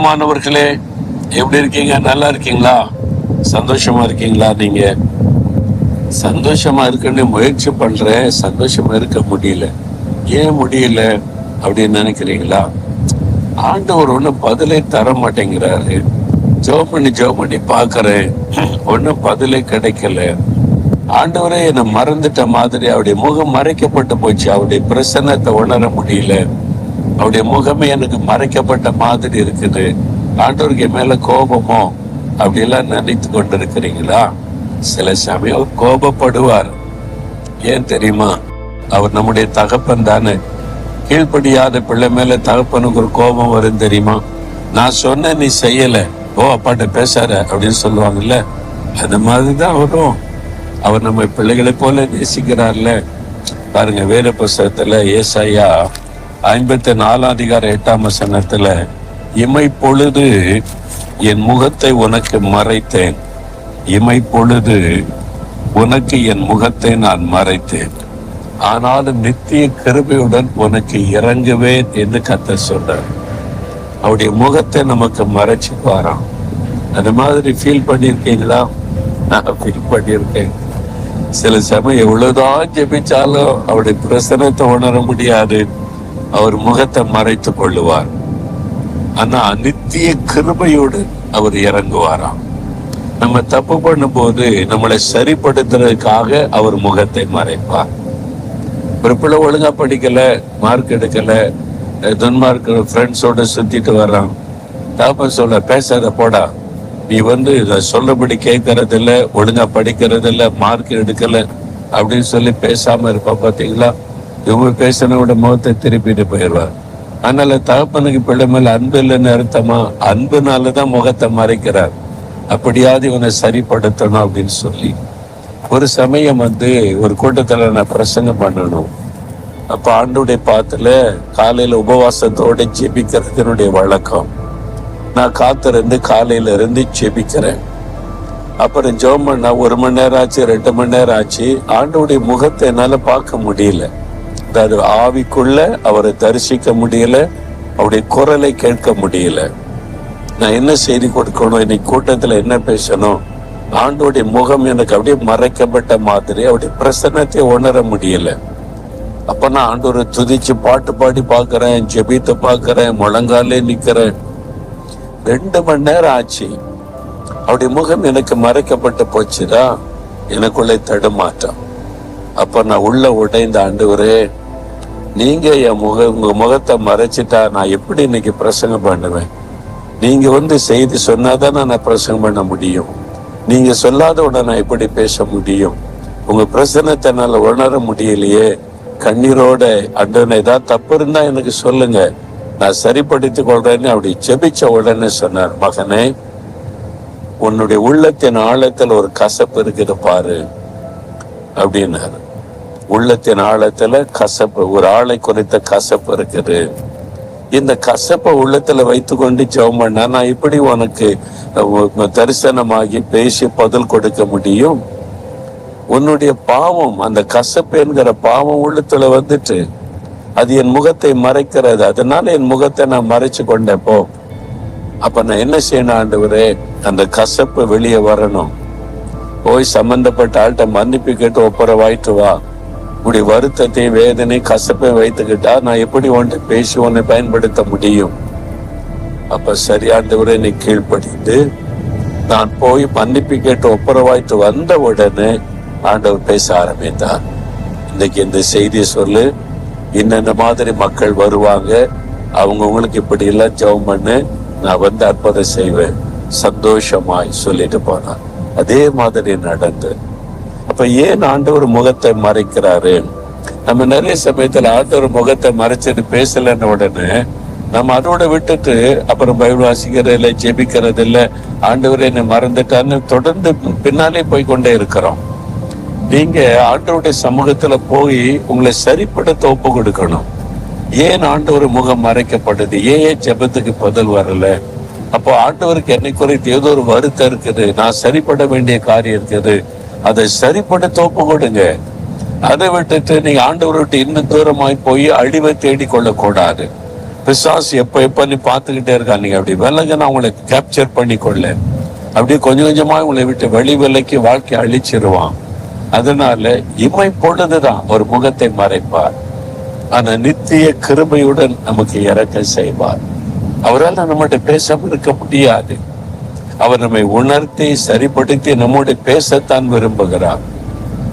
பிரியமானவர்களே, எப்படி இருக்கீங்க? நல்லா இருக்கீங்களா? சந்தோஷமா இருக்கீங்களா? நீங்க சந்தோஷமா இருக்குன்னு முயற்சி பண்றேன், சந்தோஷமா இருக்க முடியல. ஏன் முடியல அப்படின்னு நினைக்கிறீங்களா? ஆண்டவர் ஒன்னும் பதிலே தர மாட்டேங்கிறாரு. ஜெபம் பண்ணி பாக்குறேன், ஒன்னும் பதிலே கிடைக்கல. ஆண்டவரே என்னை மறந்துட்ட மாதிரி அவருடைய முகம் மறைக்கப்பட்டு போச்சு. அவருடைய பிரசன்னத்தை உணர முடியல. அவருடைய முகமே எனக்கு மறைக்கப்பட்ட மாதிரி இருக்குது. ஆண்டவருக்கு மேல கோபமோ அப்படியெல்லாம் நினைத்து கொண்டிருக்கிறீங்களா? சில சமயம் கோபப்படுவார். ஏன் தெரியுமா? அவர் நம்முடைய தகப்பன் தானே. கீழ்ப்படியாத பிள்ளை மேல தகப்பனுக்கு ஒரு கோபம் வரும் தெரியுமா? நான் சொன்ன நீ செய்யல, ஓ அப்பாட்ட பேசாத அப்படின்னு சொல்லுவாங்கல்ல, அது மாதிரிதான் வரும். அவர் நம்ம பிள்ளைகளை போல நேசிக்கிறார்ல. பாருங்க, வேத புஸ்தகத்துல ஏசாயா 54:8 இமை பொழுது என் முகத்தை உனக்கு மறைத்தேன், இமை பொழுது உனக்கு என் முகத்தை நான் மறைத்தேன், ஆனாலும் நித்திய கிருபையுடன் உனக்கு இறங்குவேன் என்று கர்த்தர் சொல்றார். அவருடைய முகத்தை நமக்கு மறைச்சு வாராம். அது மாதிரி ஃபீல் பண்ணியிருக்கீங்களா? நான் ஃபீல் பண்ணியிருக்கேன். சில சமயம் எவ்வளவுதான் ஜெபிச்சாலும் அவருடைய பிரசனத்தை உணர முடியாது. அவர் முகத்தை மறைத்து கொள்ளுவார். ஆனா நித்திய கிருபையோடு அவர் இறங்குவாராம். நம்ம தப்பு பண்ணும் போது நம்மளை சரிப்படுத்துறதுக்காக அவர் முகத்தை மறைப்பார். ஒரு பிள்ளை ஒழுங்கா படிக்கல, மார்க் எடுக்கல, துன்மார்க் ஃப்ரெண்ட்ஸோட சுத்திட்டு வர்றான். தகப்பன் சொல்ல, பேசாத போடா, நீ இதை சொல்லபடி கேட்கறது இல்லை, ஒழுங்கா படிக்கிறது இல்லை, மார்க் எடுக்கல அப்படின்னு சொல்லி பேசாம இருப்பா. பாத்தீங்களா? இவங்க பேசினோட முகத்தை திருப்பிட்டு போயிடுவார். அதனால தகப்பனுக்கு பிள்ளை மேல அன்பு இல்லைன்னு அர்த்தமா? அன்புனாலதான் முகத்தை மறைக்கிறார். அப்படியாவது இவனை சரிப்படுத்தணும் அப்படின்னு சொல்லி. ஒரு சமயம் ஒரு கூட்டத்துல நான் பிரசங்கம் பண்ணணும். அப்ப ஆண்டுடைய பாத்துல காலையில உபவாசத்தோட ஜெபிக்கிறதுனுடைய வழக்கம். நான் காத்திருந்து காலையில இருந்து ஜெபிக்கிறேன். அப்புறம் ஜெபம் பண்ணா 1 மணி நேரம் ஆச்சு, 2 மணி நேரம் ஆச்சு. ஆண்டோடைய முகத்தை என்னால பார்க்க முடியல. அதாவது ஆவிக்குள்ள அவரை தரிசிக்க முடியல, அவருடைய குரலை கேட்க முடியல. நான் என்ன செய்தி கொடுக்கணும், இன்னைக்கு கூட்டத்துல என்ன பேசணும், ஆண்டோடைய முகம் எனக்கு அப்படியே மறைக்கப்பட்ட மாதிரி, அவருடைய பிரசன்னத்தை உணர முடியல. அப்ப நான் ஆண்டவரை துதிச்சு பாட்டு பாடி பாக்குறேன், ஜெபித்து பாக்குறேன், முழங்காலே நிக்கிறேன். 2 மணி நேரம் ஆச்சு. அவருடைய முகம் எனக்கு மறைக்கப்பட்டு போச்சுதா, எனக்குள்ளே தடுமாற்றம். அப்ப நான் உள்ள உடைந்த, ஆண்டவரே நீங்க உங்க முகத்தை மறைச்சிட்டா நான் எப்படி இன்னைக்கு பிரசங்கம் பண்ணுவேன்? நீங்க செய்தி சொன்னாதான் நான் பிரசங்கம் பண்ண முடியும். நீங்க சொல்லாத உடனே நான் எப்படி பேச முடியும்? உங்க பிரசன்னத்தை என்னால உணர முடியலையே. கண்ணீரோட, ஆண்டவரே ஏதாவது தப்பு இருந்தா எனக்கு சொல்லுங்க, நான் சரிப்படுத்திக் கொள்றேன்னு அப்படி ஜெபிச்ச உடனே சொன்னார், மகனே உன்னுடைய உள்ளத்தின் ஆழத்துல ஒரு கசப்பு இருக்குது பாரு அப்படின்னாரு. உள்ளத்தின் ஆழத்துல கசப்பு, ஒரு ஆளை குறித்த கசப்பு இருக்குது. இந்த கசப்பை உள்ளத்துல வைத்து கொண்டு ஜெபம் பண்ணா நான் இப்படி உனக்கு தரிசனமாகி பேசி பதில் கொடுக்க முடியும்? உன்னுடைய பாவம், அந்த கசப்பு என்கிற பாவம் உள்ளத்துல வந்துட்டு அது என் முகத்தை மறைக்கிறது. அதனால என் முகத்தை நான் மறைச்சு கொண்டேன். போ. அப்ப நான் என்ன செய்யணும் ஆண்டவரே? அந்த கசப்பு வெளியே வரணும். போய் சம்பந்தப்பட்ட ஆள்கிட்ட மன்னிப்பு கேட்டு ஒப்புரவாயிட்டு வா. இப்படி வருத்தத்தை, வேதனை, கசப்பை வைத்துக்கிட்டா நான் எப்படி உன்னை பேசி உன்னை பயன்படுத்த முடியும்? அப்ப சரி ஆண்டவரே நீ கீழ்ப்படிந்து நான் போய் மன்னிப்பு கேட்டு ஒப்புரவாயிட்டு வந்த உடனே ஆண்டவர் பேச ஆரம்பித்தார். இன்னைக்கு இந்த செய்தியை சொல்லு, இன்னென்ன மாதிரி மக்கள் வருவாங்க, அவங்களுக்கு இப்படி எல்லாம் ஜெபம் பண்ணு, நான் அற்புதம் செய்வேன் சந்தோஷமாய் சொல்லிட்டு போனார். அதே மாதிரி நடந்து. அப்ப ஏன் ஆண்டவர் முகத்தை மறைக்கிறாரு? நம்ம நிறைய சமயத்துல ஆண்டவர் முகத்தை மறைச்சிட்டு பேசலன்னு உடனே நம்ம அதோட விட்டுட்டு அப்புறம் பைபிள் வாசிக்கிறது இல்லை, ஜெபிக்கிறது இல்லை, ஆண்டவர் என்னை மறந்துட்டான்னு தொடர்ந்து பின்னாலே போய் கொண்டே இருக்கிறோம். நீங்க ஆண்டவருடைய சமூகத்துல போய் உங்களை சரிப்படுத்த ஒப்பு கொடுக்கணும். ஏன் ஆண்டவர் முகம் மறைக்கப்படுது? ஏன் ஜெபத்துக்கு பதில் வரல? அப்போ ஆண்டவருக்கு என்னை குறித்து ஏதோ ஒரு வருத்தம் இருக்குது, நான் சரிப்பட வேண்டிய காரியம் இருக்குது, அதை சரிப்படுத்த ஒப்பு கொடுங்க. அதை விட்டுட்டு நீங்க ஆண்டவரை விட்டு இன்னும் தூரமாய் போய் அழிவை தேடி கொள்ளக்கூடாது. பிசாசு எப்ப நீ பார்த்துக்கிட்டே இருக்கா, நீங்க அப்படி விலகுனா உங்களை கேப்சர் பண்ணிக்கொள்ள, அப்படியே கொஞ்சம் கொஞ்சமா உங்களை விட்டு வெளி விலைக்கு வாழ்க்கை அழிச்சிருவான். அதனால இமை பொழுதுதான் ஒரு முகத்தை மறைப்பார், ஆனா நித்திய கிருபையுடன் நமக்கு இறக்க செய்வார். அவரால் நம்மகிட்ட பேசாம இருக்க முடியாது. அவர் நம்மை உணர்த்தி சரிப்படுத்தி நம்மோட பேசத்தான் விரும்புகிறார்.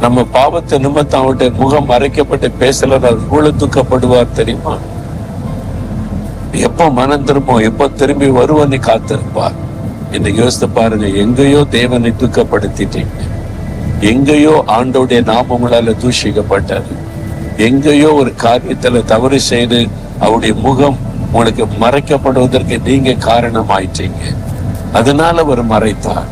நம்ம பாவத்தை நிமித்தம் அவருடைய முகம் மறைக்கப்பட்டு பேசல துக்கப்படுவார் தெரியுமா? எப்போ மனம் திரும்பும், எப்போ திரும்பி வருவன்னு காத்திருப்பார். இன்னைக்கு யோசித்து பாருங்க, எங்கேயோ தேவனை துக்கப்படுத்திட்டீங்க, எங்கேயோ ஆண்டோடைய நாமம் உங்களால தூஷிக்கப்பட்டது, எங்கேயோ ஒரு காரியத்துல தவறு செய்து அவருடைய முகம் உங்களுக்கு மறைக்கப்படுவதற்கு நீங்க காரணமாயிட்டீங்க. அதனால அவர் மறைத்தார்.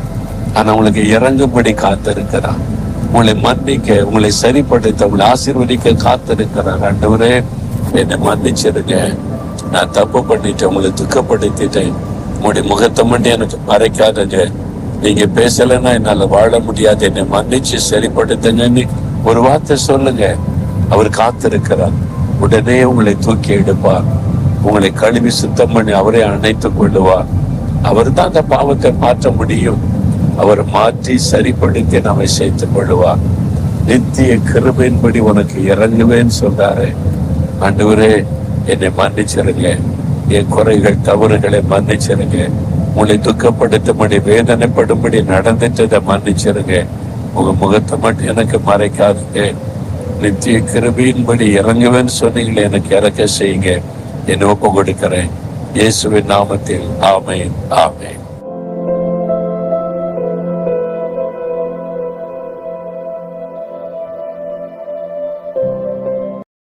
ஆனா உங்களுக்கு இறங்கும்படி காத்திருக்கிறார், உங்களை மன்னிக்க, உங்களை சரிப்படுத்த, உங்களை ஆசீர்வதிக்க காத்திருக்கிறார். ஆண்டவரே என்னை மன்னிச்சிருங்க, நான் தப்பு பண்ணிட்டேன், உங்களை துக்கப்படுத்திட்டேன், உங்களுடைய முகத்தை மட்டும் எனக்கு மறைக்காதங்க, நீங்க பேசலைன்னா என்னால வாழ முடியாது, என்னை மன்னிச்சு சரிப்படுத்துங்கன்னு ஒரு வார்த்தை சொல்லுங்க. அவர் காத்திருக்கிறார். உடனே உங்களை தூக்கி எடுப்பார், உங்களை கழுவி சுத்தம் பண்ணி அவரை அணைத்துக் கொள்ளுவார். அவர் தான் அந்த பாவத்தை மாற்ற முடியும். அவர் மாற்றி சரிப்படுத்தி நம்மை சேர்த்துக் கொள்ளுவார். நித்திய கிருபையின்படி உனக்கு இறங்குவேன்னு சொல்றாரு. ஆண்டவரே என்னை மன்னிச்சிருங்க, என் குறைகள் தவறுகளை மன்னிச்சிருங்க, உங்களை துக்கப்படுத்தும்படி வேதனைப்படும்படி நடந்துட்டதை மன்னிச்சிருங்க, உங்க முகத்தை மட்டும் எனக்கு மறைக்காதுங்க, நித்திய கிருபையின்படி இறங்குவேன்னு சொன்னீங்களே, எனக்கு இறக்க செய்யுங்க, என்னை ஒப்பு கொடுக்கிறேன். இயேசுவின் நாமத்தில் ஆமென், ஆமென்.